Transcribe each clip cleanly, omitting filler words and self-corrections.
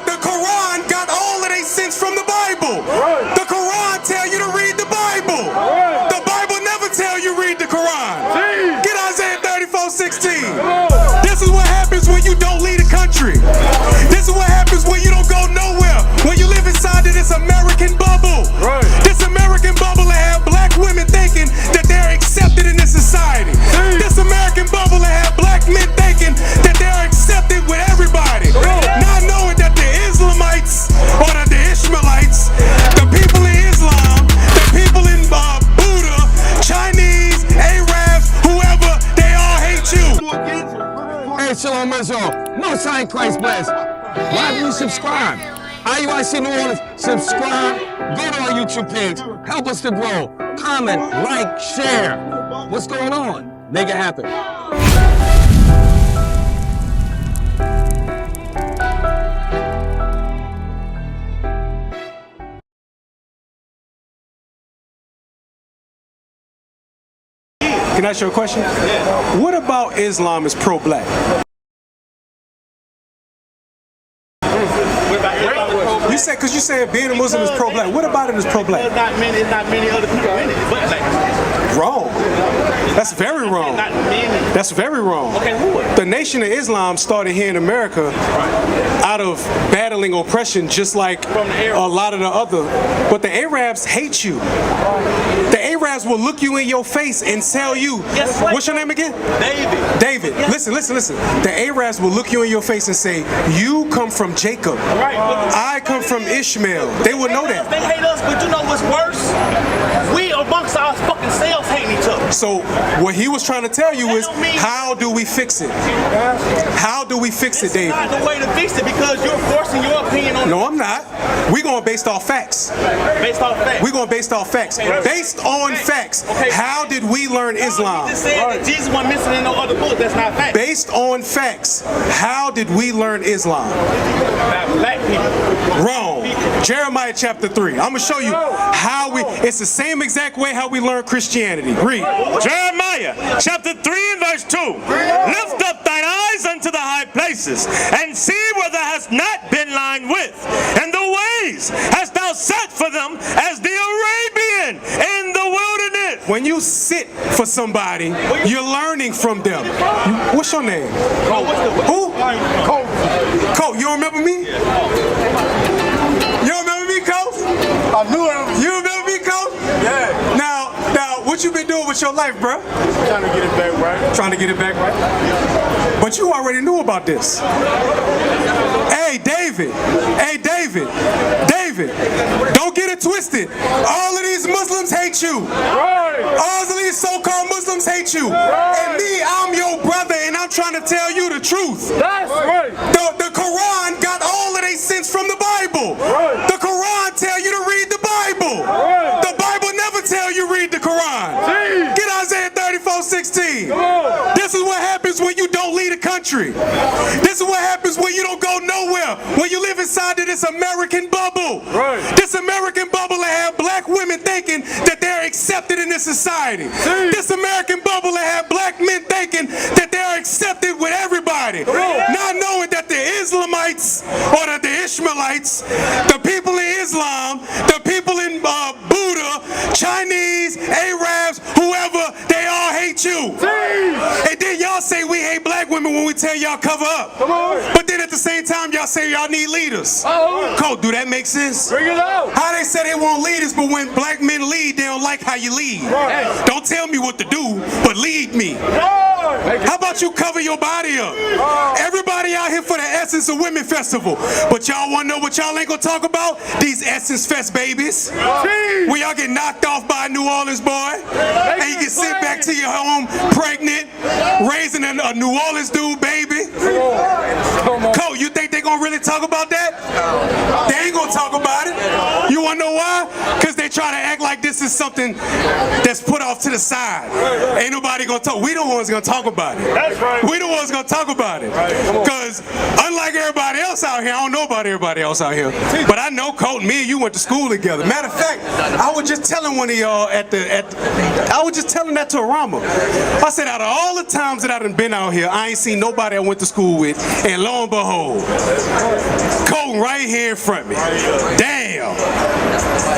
The Quran got all of their sins from the Bible. The Quran tell you to read the Bible. The Bible never tell you read the Quran. Get Isaiah 34:16. This is what happens when you don't lead a country. This is what happens when you don't go nowhere. When you live inside of this American bubble. This American bubble that have black women thinking that they're accepted in this society. This American bubble that have black men thinking that they're accepted with everybody. Not knowing that the Islamites or the Ishmaelites, the people in Islam, the people in Buddha, Chinese, Arabs, whoever, they all hate you. Hey, Shalom Israel. Most High in Christ bless. Why do you subscribe? IUIC New Orleans, subscribe. Go to our YouTube page. Help us to grow. Comment, like, share. What's going on? Make it happen. Can I ask you a question? What about Islam is pro-black? You said, because you said being a Muslim is pro-black. What about it is pro-black? There's not many other people in it but black. Wrong. That's very wrong. Not many. That's very wrong. Okay, who? The Nation of Islam started here in America out of battling oppression, just like a lot of the other. But the Arabs hate you. The Arabs will look you in your face and tell you. Yes, what's your name again? David. David. Yes. Listen. The Arabs will look you in your face and say, you come from Jacob. Right. I come from Ishmael. They would know that. They hate us, but you know what's worse? We amongst our fucking selves hating each other. So what he was trying to tell you is, how do we fix it? How do we fix it, David? It's not the way to fix it because you're forcing your opinion on. No, I'm not. We're going based off facts. Based off facts. We're going based off facts. Based on facts. How did we learn Islam? You just said that Jesus wasn't missing in no other book. That's not fact. Based on facts. How did we learn Islam? Black people. Wrong. Jeremiah chapter 3. I'm going to show you how we, it's the same exact way how we learn Christianity. Read. Jeremiah chapter 3 and verse 2. Lift up thine eyes unto the high places, and see where thou hast not been lined with, and the ways hast thou set for them as the Arabian in the wilderness. When you sit for somebody, you're learning from them. What's your name? Who? Colt. You don't remember me? You don't remember me, Colt? I knew him. You remember me, Colt? Yeah. Now, what you been doing with your life, bro? Trying to get it back right. Trying to get it back right? But you already knew about this. Hey, David. Don't get it twisted. All of these Muslims hate you. Right. All of these so-called Muslims hate you. And me, I'm your brother, and I'm trying to tell you the truth. That's right. The Quran got all of their sins from the Bible. Right. The Quran tell you to read the Bible. Right. The Bible never tell you read the Quran. Get Isaiah 34:16. This is what happens when you don't lead a country. This is what happens when you don't go nowhere. When you live inside of this American bubble. Right. This American bubble that have black women thinking that they're accepted in this society. This American bubble that have black men thinking that they're accepted with everybody. Not knowing that the Islamites or the Ishmaelites, the people in Islam, the people in Buddha, Chinese, Arabs, whoever, they all hate you. And then y'all say we hate black women when we tell y'all cover up. But then at the same time, y'all say y'all need leaders. Colt, do that make sense? Bring it out. How they say they want leaders, but when black men lead, they don't like how you lead. Don't tell me what to do, but lead me. How about you cover your body up? Everybody out here for the Essence of Women Festival. But y'all want to know what y'all ain't going to talk about? These Essence Fest babies. Where y'all get knocked off by a New Orleans boy. And you can sit back to your home pregnant, raising a New Orleans dude baby. Cole, you think they going to really talk about that? They ain't going to talk about it. You want to know why? Because they try to act like this This is something that's put off to the side. Ain't nobody gonna talk. We the ones gonna talk about it. That's right. We the ones gonna talk about it. Because unlike everybody else out here, I don't know about everybody else out here, but I know Colton, me and you went to school together. Matter of fact, I was just telling one of y'all I was just telling that to Arama. I said, out of all the times that I done been out here, I ain't seen nobody I went to school with, and lo and behold, Colton right here in front of me. Damn.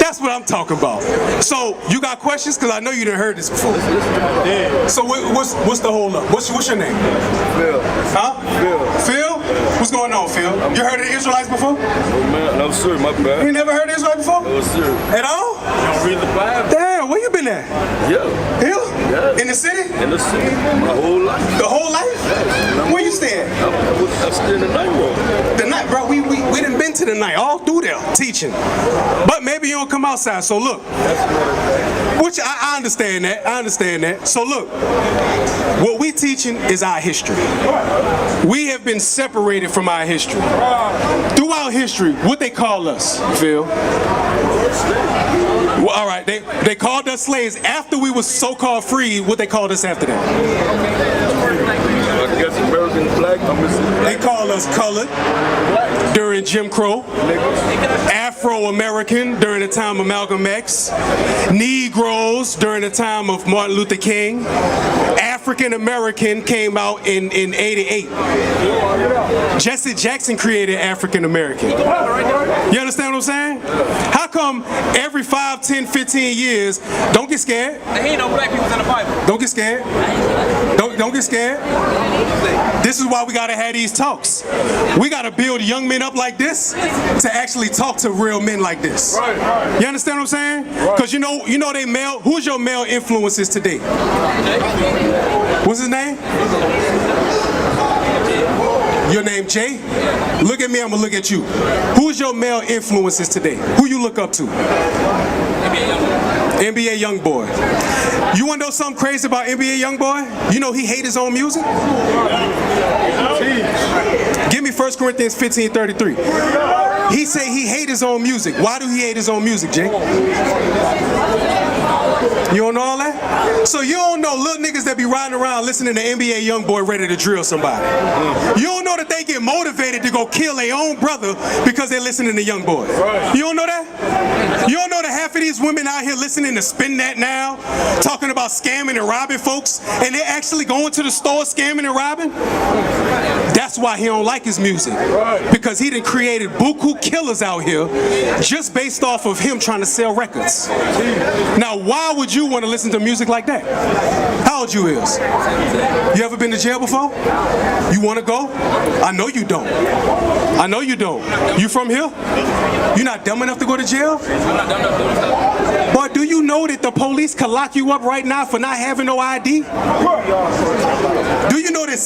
That's what I'm talking about. So, you got questions? Because I know you done heard this before. Yeah. So, what's the hold up? What's your name? Phil. Huh? Phil. Phil? What's going on, Phil? You heard of the Israelites before? No, man. No, sir. My bad. You never heard of Israelites before? No, sir. At all? Don't read the Bible. Damn, where you been at? Yeah. Here? Yeah. In the city? In the city. My whole life. The whole life? Where you stay at? I'm still in the night world. The night, bro, we done been to the night, all through there, teaching. But maybe you don't come outside, so look. Which I understand that, So look, what we teaching is our history. We have been separated from our history. Throughout history, what they call us, Phil? Well, all right, they called us slaves after we were so-called free. What they called us after that? I guess American black. They call us colored during Jim Crow, Afro-American during the time of Malcolm X, Negroes during the time of Martin Luther King, African-American came out in 88. Jesse Jackson created African-American. You understand what I'm saying? How come every 5, 10, 15 years, don't get scared. There ain't no black people in the Bible. Don't get scared. Don't get scared. This is why we gotta have these talks. We gotta build young men up like this to actually talk to real men like this. You understand what I'm saying? Because you know they male. Who's your male influences today? What's his name? Your name Jay? Look at me, I'm gonna look at you. Who's your male influences today? Who you look up to? NBA Youngboy. You wanna know something crazy about NBA Youngboy? You know he hate his own music? Give me 1 Corinthians 15:33. He say he hate his own music. Why do he hate his own music, Jay? You don't know all that? So you don't know little niggas that be riding around listening to NBA Youngboy ready to drill somebody. You don't know that they get motivated to go kill their own brother because they're listening to Youngboy. You don't know that? You don't know that half of these women out here listening to Spin That Now, talking about scamming and robbing folks, and they're actually going to the store scamming and robbing? That's why he don't like his music. Because he done created buku killers out here just based off of him trying to sell records. Now, why would you want to listen to music like that? How old you is? You ever been to jail before? You want to go? I know you don't. I know you don't. You from here? You not dumb enough to go to jail? But do you know that the police can lock you up right now for not having no ID? Do you know that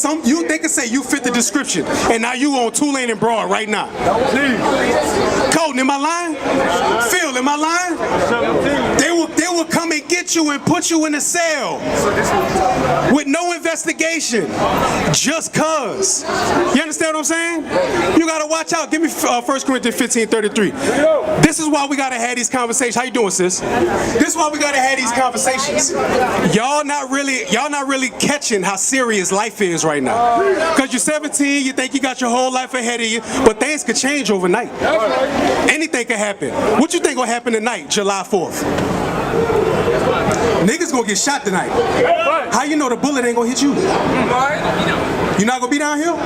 they can say you fit the description and now you on Tulane and Broad right now? Colton, am I lying? Phil, am I lying? They will come and get you and put you in a cell with no investigation just cause. You understand what I'm saying? You gotta watch out. Give me 1 Corinthians 15:33. This is why we gotta have these conversations. How you doing, sis? This is why we gotta have these conversations. Y'all not really catching how serious life is right now. Cause you're 17, you think you got your whole life ahead of you, but things could change overnight. Anything can happen. What you think gonna happen tonight, July 4th? Niggas gonna get shot tonight. How you know the bullet ain't gonna hit you? You not gonna be down here?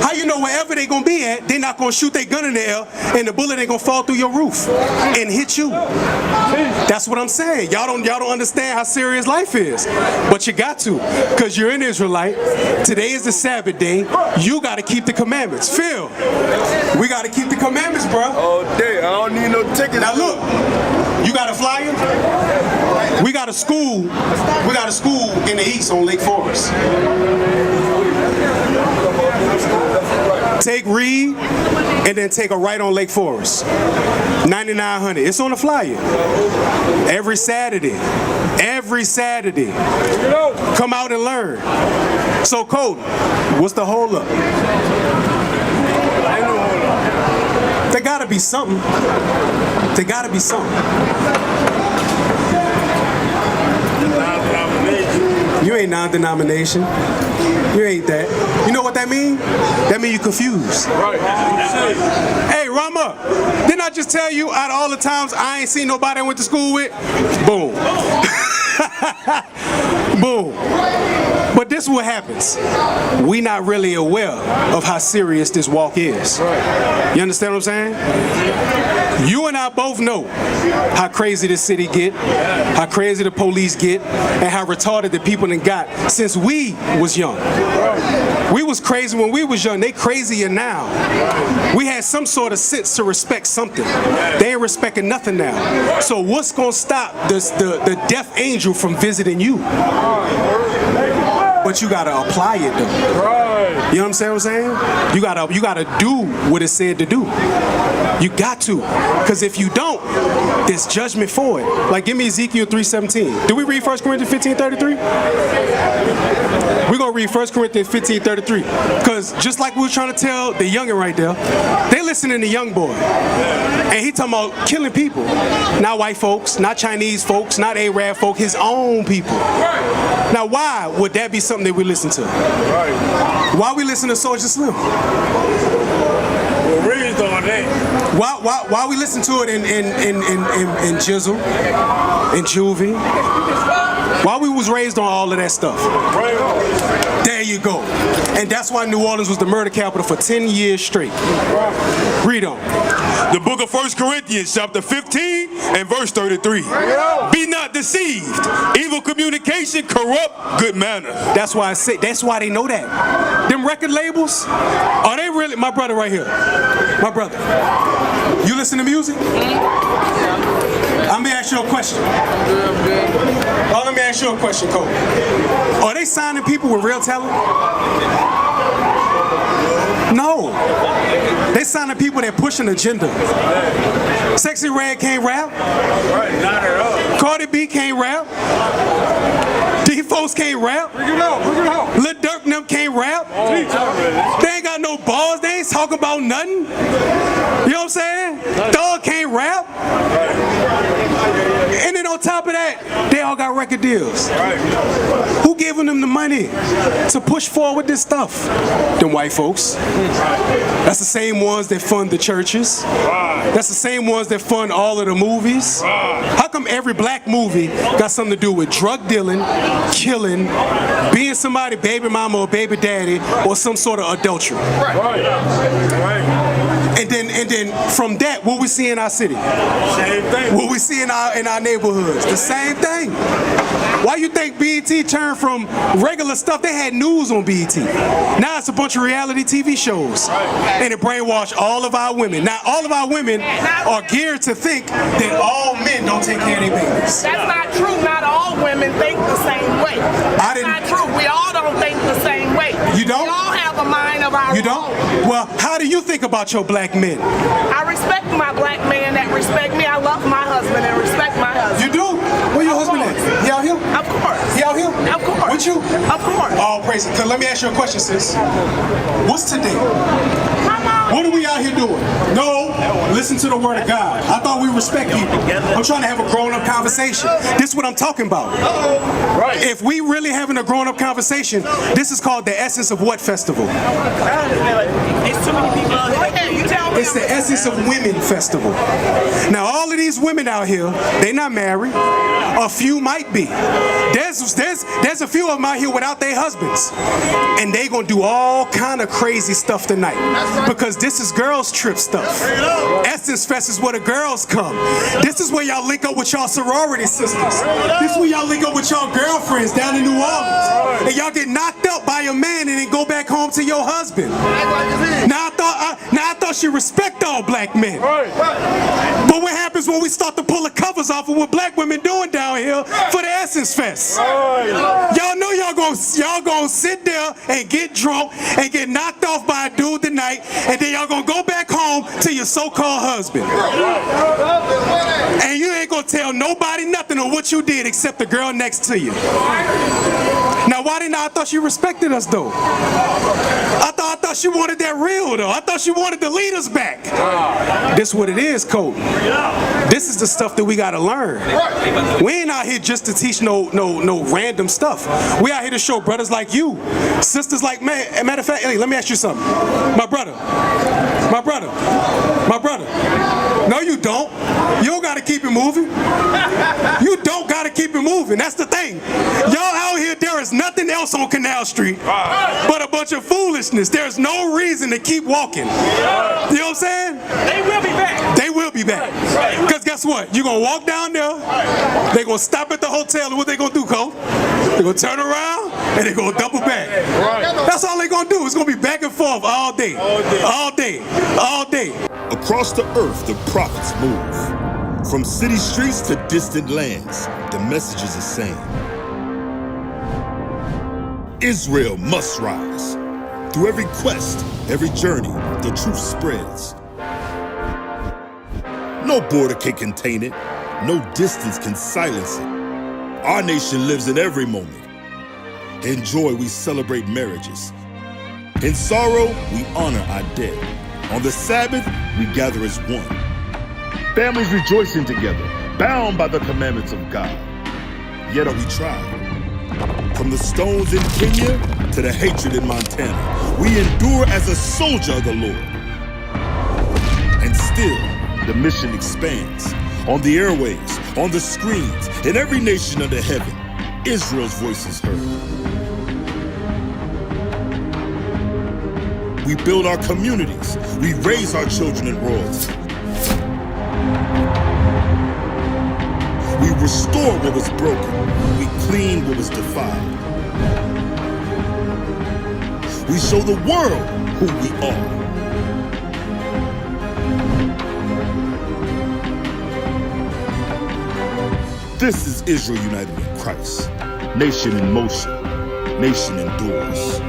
How you know wherever they gonna be at, they not gonna shoot their gun in the air and the bullet ain't gonna fall through your roof and hit you? That's what I'm saying. Y'all don't understand how serious life is. But you got to, because you're an Israelite. Today is the Sabbath day. You gotta keep the commandments. Phil, we gotta keep the commandments, bro. All day. I don't need no tickets. Now look, you got a flyer? We got a school in the east on Lake Forest. Take Reed and then take a right on Lake Forest. 9900. It's on the flyer. Every Saturday. Come out and learn. So Colton, what's the hold up? There gotta be something. You ain't non-denomination. You ain't that. You know what that mean? That mean you confused. Hey, Rama, didn't I just tell you out of all the times I ain't seen nobody I went to school with? Boom. Boom. But this is what happens. We not really aware of how serious this walk is. You understand what I'm saying? You and I both know how crazy this city get, how crazy the police get, and how retarded the people done got since we was young. We was crazy when we was young. They crazier now. We had some sort of sense to respect something. They ain't respecting nothing now. So what's gonna stop the death angel from visiting you? But you gotta apply it though. You know what I'm saying? You gotta do what it's said to do. You got to, because if you don't, there's judgment for it. Like, give me Ezekiel 3:17. Did we read 1 Corinthians 15:33? We're gonna read 1 Corinthians 15:33, because just like we were trying to tell the youngin' right there, they listening to young boy, and he talking about killing people, not white folks, not Chinese folks, not Arab folk, his own people. Now, why would that be something that we listen to? Why we listen to Soulja Slim? Why we listen to it in Jizzle, in Juvie? Why we was raised on all of that stuff? There you go. And that's why New Orleans was the murder capital for 10 years straight. Read on. The book of 1 Corinthians, chapter 15 and verse 33. Be not deceived. Evil communication corrupt good manners. That's why I say, that's why they know that. Them record labels, are they really, my brother right here, my brother, you listen to music? I'm gonna ask you a question. Oh, let me ask you a question, Cole. Are they signing people with real talent? No. They signing people that push an agenda. Sexy Red can't rap. Not at all. Cardi B can't rap. D-Folks can't rap. Lil Durk and them can't rap. They ain't got no balls. They ain't talking about nothing. You know what I'm saying? Thug can't rap. And then on top of that, they all got record deals. Who giving them the money to push forward this stuff? Them white folks. That's the same ones that fund the churches. That's the same ones that fund all of the movies. How come every black movie got something to do with drug dealing, killing, being somebody baby mama or baby daddy, or some sort of adultery? And then from that, what we see in our city? Same thing. What we see in our neighborhoods? The same thing. Why you think BET turned from regular stuff? They had news on BET. Now it's a bunch of reality TV shows. And it brainwashed all of our women. Now all of our women are geared to think that all men don't take care of their babies. That's not true. Not all women think the same way. That's not true. We all don't think the same way. You don't? We all have a mind of our own. You don't? Well, how do you think about your black men? I respect my black man that respect me. I love my husband and respect my husband. You do? Where your husband at? He out here? Of course. He out here? Of course. With you? Of course. All praise it. 'Cause let me ask you a question, sis. What's today? Come on. What are we out here doing? No, listen to the word of God. I thought we respect people. I'm trying to have a grown-up conversation. This is what I'm talking about. If we really having a grown-up conversation, this is called the Essence of What Festival? It's too many people out here. You tell me. It's the Essence of Women Festival. Now, all of these women out here, they not married. A few might be. There's a few of them out here without their husbands. And they gonna do all kind of crazy stuff tonight. Because this is girls trip stuff. Essence Fest is where the girls come. This is where y'all link up with y'all sorority sisters. This is where y'all link up with y'all girlfriends down in New Orleans. And y'all get knocked up by a man and then go back home to your husband. Now I thought she respect all black men. But what happens when we start to pull the covers off of what black women doing down here for the Essence Fest? Y'all know y'all gonna sit there and get drunk and get knocked off by a dude tonight, and then y'all gonna go back home to your so-called husband. And you ain't gonna tell nobody nothing on what you did except the girl next to you. Now why didn't I thought she respected us though? I thought she wanted that real though. I thought she wanted the leaders back. This what it is, Coach. This is the stuff that we gotta learn. We ain't out here just to teach no random stuff. We out here to show brothers like you, sisters like me. Matter of fact, hey, let me ask you something. My brother. No, you don't. You don't gotta keep it moving. You don't gotta keep it moving. That's the thing. Y'all out here, there is nothing else on Canal Street but a bunch of foolishness. There's no reason to keep walking. You know what I'm saying? They will be back. They will be back. Because guess what? You're going to walk down there, they're going to stop at the hotel, and what they going to do, Cole? They're going to turn around, and they're going to double back. That's all they're going to do. It's going to be back and forth all day. All day. All day. Across the earth, the prophets move. From city streets to distant lands, the message is the same. Israel must rise. Through every quest, every journey, the truth spreads. No border can contain it. No distance can silence it. Our nation lives in every moment. In joy, we celebrate marriages. In sorrow, we honor our dead. On the Sabbath, we gather as one. Families rejoicing together, bound by the commandments of God. Yet are we tried. From the stones in Kenya to the hatred in Montana, we endure as a soldier of the Lord. And still, the mission expands. On the airwaves, on the screens, in every nation under heaven, Israel's voice is heard. We build our communities. We raise our children in royalty. We restore what was broken. We clean what was defiled. We show the world who we are. This is Israel united in Christ. Nation in motion. Nation endures.